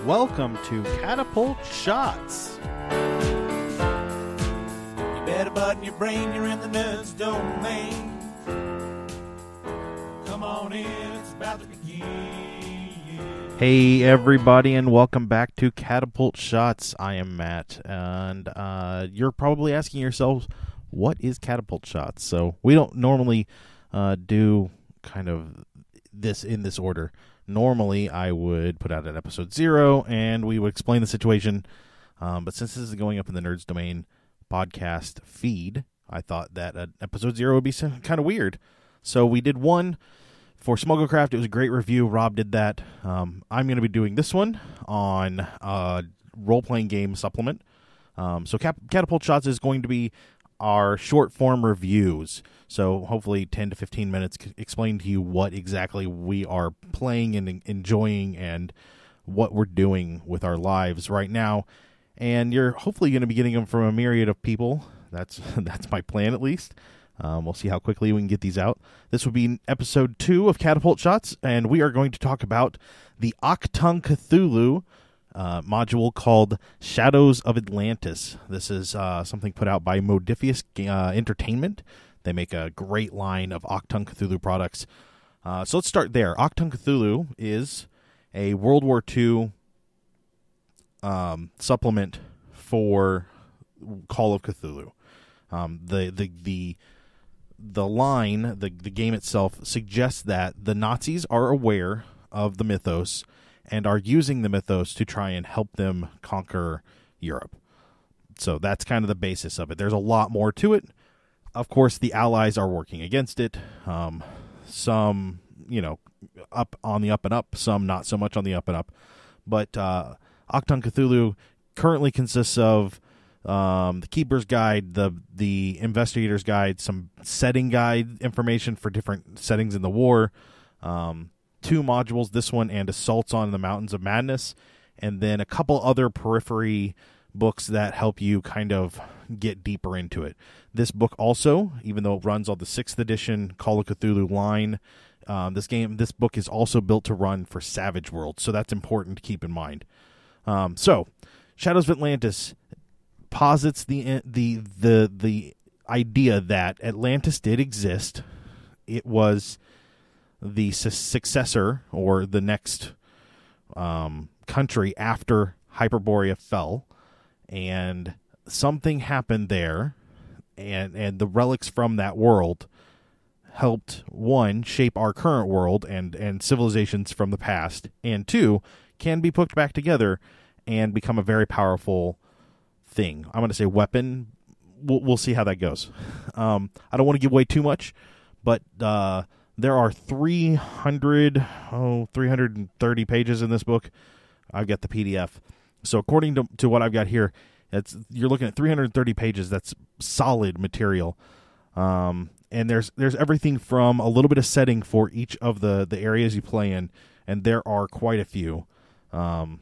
Welcome to Catapult Shots. You better button your brain, you're in the nerds domain. Come on in, it's about to begin. Hey everybody, and welcome back to Catapult Shots. I am Matt, and you're probably asking yourselves, what is Catapult Shots? So we don't normally do kind of this in this order. Normally, I would put out an episode 0, and we would explain the situation. But since this is going up in the Nerds Domain podcast feed, I thought that episode 0 would be kind of weird. So we did one for Smugglecraft. It was a great review. Rob did that. I'm going to be doing this one on role-playing game supplement. So Catapult Shots is going to be our short-form reviews. So hopefully 10 to 15 minutes explain to you what exactly we are playing and enjoying and what we're doing with our lives right now. And you're hopefully going to be getting them from a myriad of people. That's my plan, at least. We'll see how quickly we can get these out. This will be episode 2 of Catapult Shots, and we are going to talk about the Actung Cthulhu module called Shadows of Atlantis. This is something put out by Modiphius Entertainment. They make a great line of Actung Cthulhu products. So let's start there. Actung Cthulhu is a World War II supplement for Call of Cthulhu. The line, the game itself, suggests that the Nazis are aware of the mythos and are using the mythos to try and help them conquer Europe. So that's kind of the basis of it. There's a lot more to it. Of course, the Allies are working against it. Some, up on the up and up. Some not so much on the up and up. But Actung Cthulhu currently consists of the Keeper's Guide, the Investigator's Guide, some setting guide information for different settings in the war, 2 modules, this one and Assaults on the Mountains of Madness, and then a couple other periphery books that help you kind of get deeper into it. This book also, even though it runs on the 6th edition Call of Cthulhu line, this book is also built to run for Savage World, so that's important to keep in mind. So, Shadows of Atlantis posits the idea that Atlantis did exist. It was the successor, or the next country after Hyperborea fell, and something happened there, and the relics from that world helped, 1, shape our current world and civilizations from the past, and 2, can be put back together and become a very powerful thing. I'm going to say weapon. We'll see how that goes. I don't want to give away too much, but there are 330 pages in this book. I've got the PDF. So according to what I've got here, you're looking at 330 pages. That's solid material. And there's everything from a little bit of setting for each of the areas you play in, and there are quite a few. From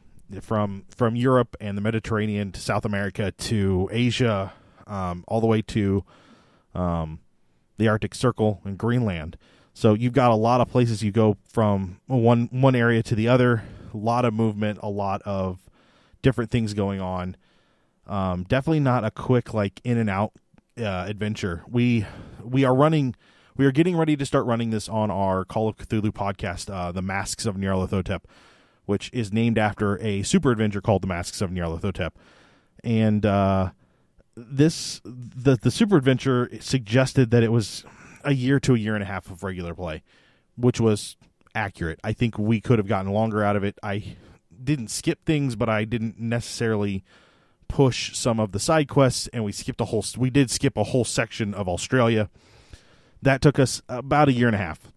Europe and the Mediterranean to South America to Asia, all the way to the Arctic Circle and Greenland. So you've got a lot of places you go from one area to the other. A lot of movement, a lot of different things going on. Definitely not a quick in and out adventure. We are getting ready to start running this on our Call of Cthulhu podcast, The Masks of Nyarlathotep, which is named after a super adventure called The Masks of Nyarlathotep. And the super adventure suggested that it was a year to a year and a half of regular play, which was accurate. I think we could have gotten longer out of it. I didn't skip things, but I didn't necessarily push some of the side quests, and we did skip a whole section of Australia. That took us about a year and a half.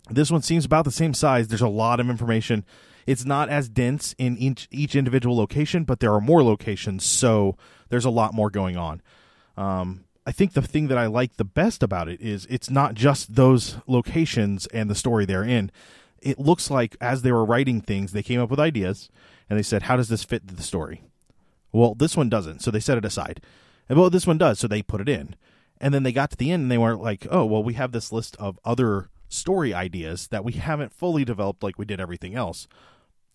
This one seems about the same size. There's a lot of information. It's not as dense in each individual location, but there are more locations, so there's a lot more going on. I think the thing that I like the best about it is it's not just those locations and the story they're in. It looks like as they were writing things, they came up with ideas, and they said, how does this fit the story? Well, this one doesn't, so they set it aside. And well, this one does, so they put it in. And then they got to the end, and they weren't like, oh, well, we have this list of other story ideas that we haven't fully developed like we did everything else.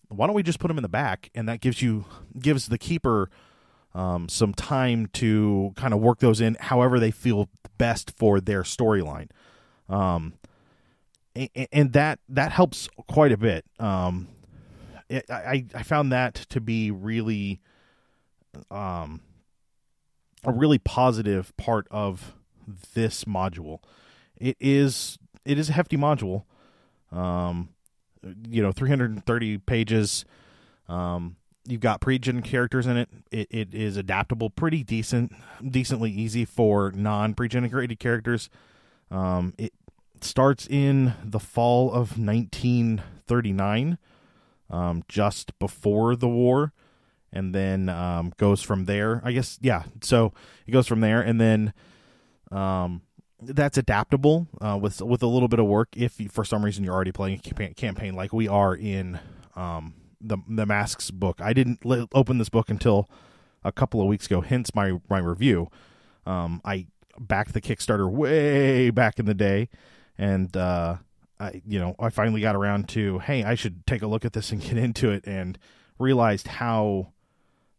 why don't we just put them in the back, and that gives the keeper some time to kind of work those in however they feel best for their storyline. And that helps quite a bit. I found that to be really a really positive part of this module. It is a hefty module. 330 pages. You've got pre-gen characters in it. It is adaptable, pretty decently easy for non-pre-generated characters. It starts in the fall of 1939, just before the war, and then goes from there. I guess, yeah. So it goes from there, and then that's adaptable with a little bit of work. If for some reason you're already playing a campaign like we are in the Masks book. I didn't open this book until a couple of weeks ago, hence my review. I backed the Kickstarter way back in the day, and I finally got around to, hey, I should take a look at this and get into it, and realized how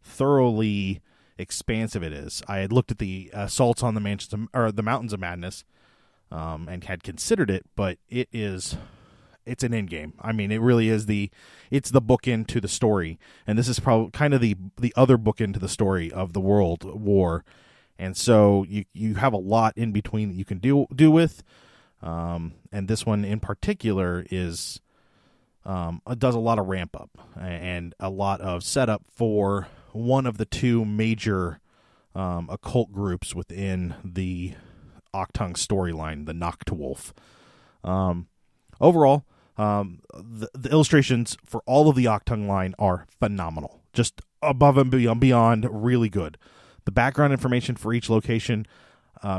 thoroughly expansive it is. I had looked at the Assaults on the Mountains of Madness, and had considered it, but it's an end game. I mean, it really is it's the bookend to the story, and this is probably kind of the other bookend to the story of the World War, and so you have a lot in between that you can do with, and this one in particular does a lot of ramp up and a lot of setup for one of the two major occult groups within the Achtung storyline, the Nachtwolf. Overall, the illustrations for all of the Achtung line are phenomenal, just above and beyond really good. The background information for each location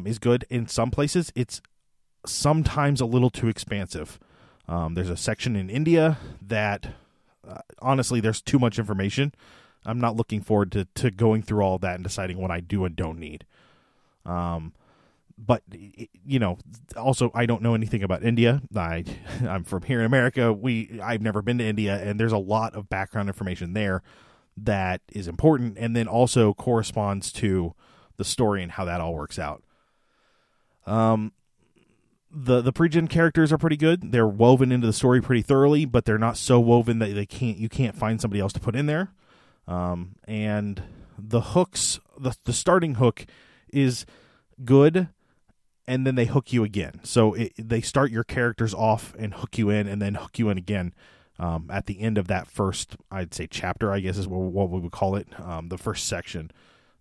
is good. In some places, it's sometimes a little too expansive. There's a section in India that, honestly, there's too much information. I'm not looking forward to going through all of that and deciding what I do and don't need. But, also, I don't know anything about India. I'm from here in America. I've never been to India, and there's a lot of background information there that is important, and then also corresponds to the story and how that all works out. The pre-gen characters are pretty good. They're woven into the story pretty thoroughly, but they're not so woven that you can't find somebody else to put in there. And the hooks, the starting hook is good, and then they hook you again. So they start your characters off and hook you in, and then hook you in again at the end of that first, I'd say, chapter, I guess is what we would call it, the first section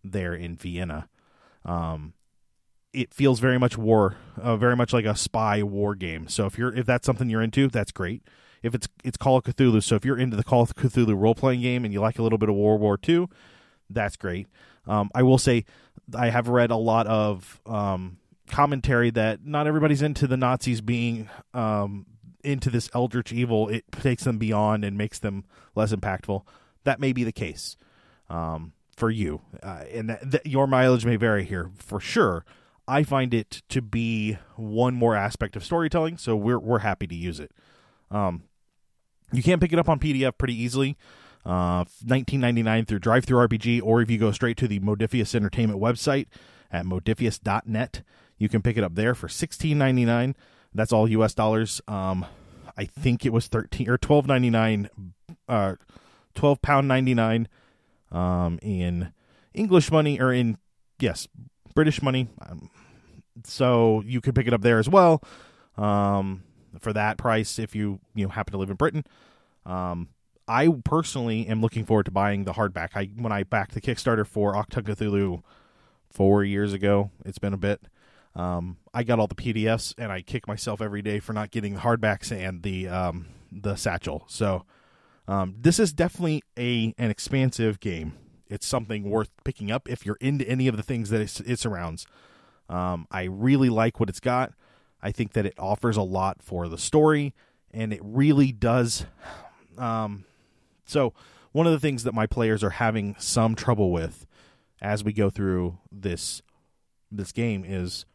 there in Vienna. It feels very much like a spy war game. So if that's something you're into, that's great. If it's Call of Cthulhu, so if you're into the Call of Cthulhu role-playing game and you like a little bit of World War II, that's great. I will say I have read a lot of commentary that not everybody's into the Nazis being into this eldritch evil. It takes them beyond and makes them less impactful. That may be the case for you, and your mileage may vary here for sure. I find it to be one more aspect of storytelling, so we're happy to use it. You can pick it up on PDF pretty easily, $19.99 through DriveThruRPG, or if you go straight to the Modiphius Entertainment website at modiphius.net, you can pick it up there for $16.99. That's all U.S. dollars. I think it was $12.99, £12.99 in English money, or British money. So you could pick it up there as well for that price if you happen to live in Britain. I personally am looking forward to buying the hardback. When I backed the Kickstarter for Actung Cthulhu 4 years ago, it's been a bit, I got all the PDFs, and I kick myself every day for not getting the hardbacks and the satchel. So this is definitely an expansive game. It's something worth picking up if you're into any of the things that it surrounds. I really like what it's got. I think that it offers a lot for the story, and it really does. So one of the things that my players are having some trouble with as we go through this game is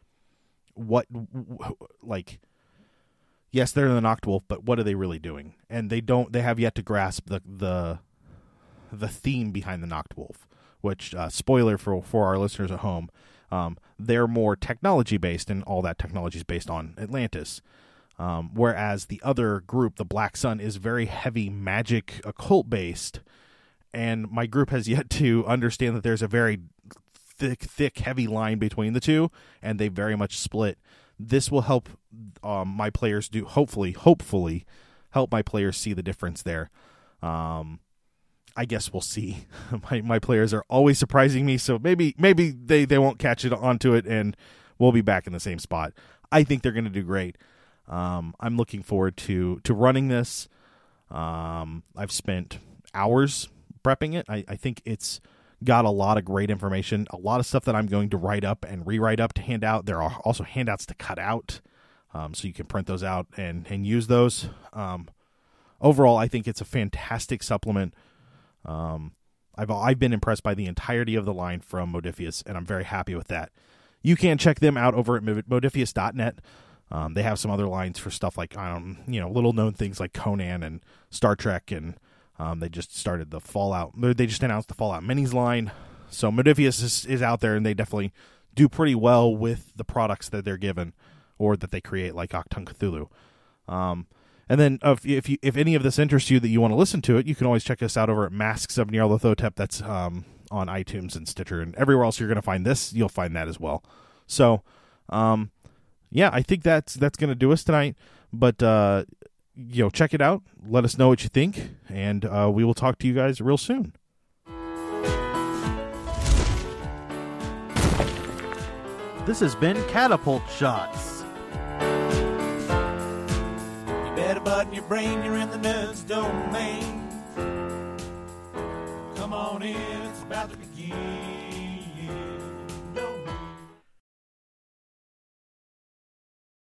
yes, they're the Noctwolf, but what are they really doing? And they have yet to grasp the theme behind the Noctwolf, which, spoiler for our listeners at home, they're more technology-based, and all that technology is based on Atlantis. Whereas the other group, the Black Sun, is very heavy magic occult-based, and my group has yet to understand that there's a very thick, heavy line between the two, and they very much split. This will help my players hopefully help my players see the difference there. I guess we'll see. My players are always surprising me, so maybe they won't catch it onto it, and we'll be back in the same spot. I think they're going to do great. I'm looking forward to running this. I've spent hours prepping it. I think it's got a lot of great information, a lot of stuff that I'm going to write up and rewrite up to hand out. There are also handouts to cut out, so you can print those out and use those. Overall, I think it's a fantastic supplement. I've been impressed by the entirety of the line from Modiphius, and I'm very happy with that. You can check them out over at modiphius.net. They have some other lines for stuff like, little known things like Conan and Star Trek, and they just started the Fallout. They just announced the Fallout Minis line. So Modiphius is out there, and they definitely do pretty well with the products that they're given or that they create, like Actung Cthulhu. And then if any of this interests you that you want to listen to it, you can always check us out over at Masks of Nyarlathotep. That's on iTunes and Stitcher, and everywhere else you're going to find this, you'll find that as well. So, yeah, I think that's going to do us tonight. But check it out. Let us know what you think, and we will talk to you guys real soon. This has been Catapult Shots. Better button your brain, you're in the nerds domain. Come on in, it's about to begin.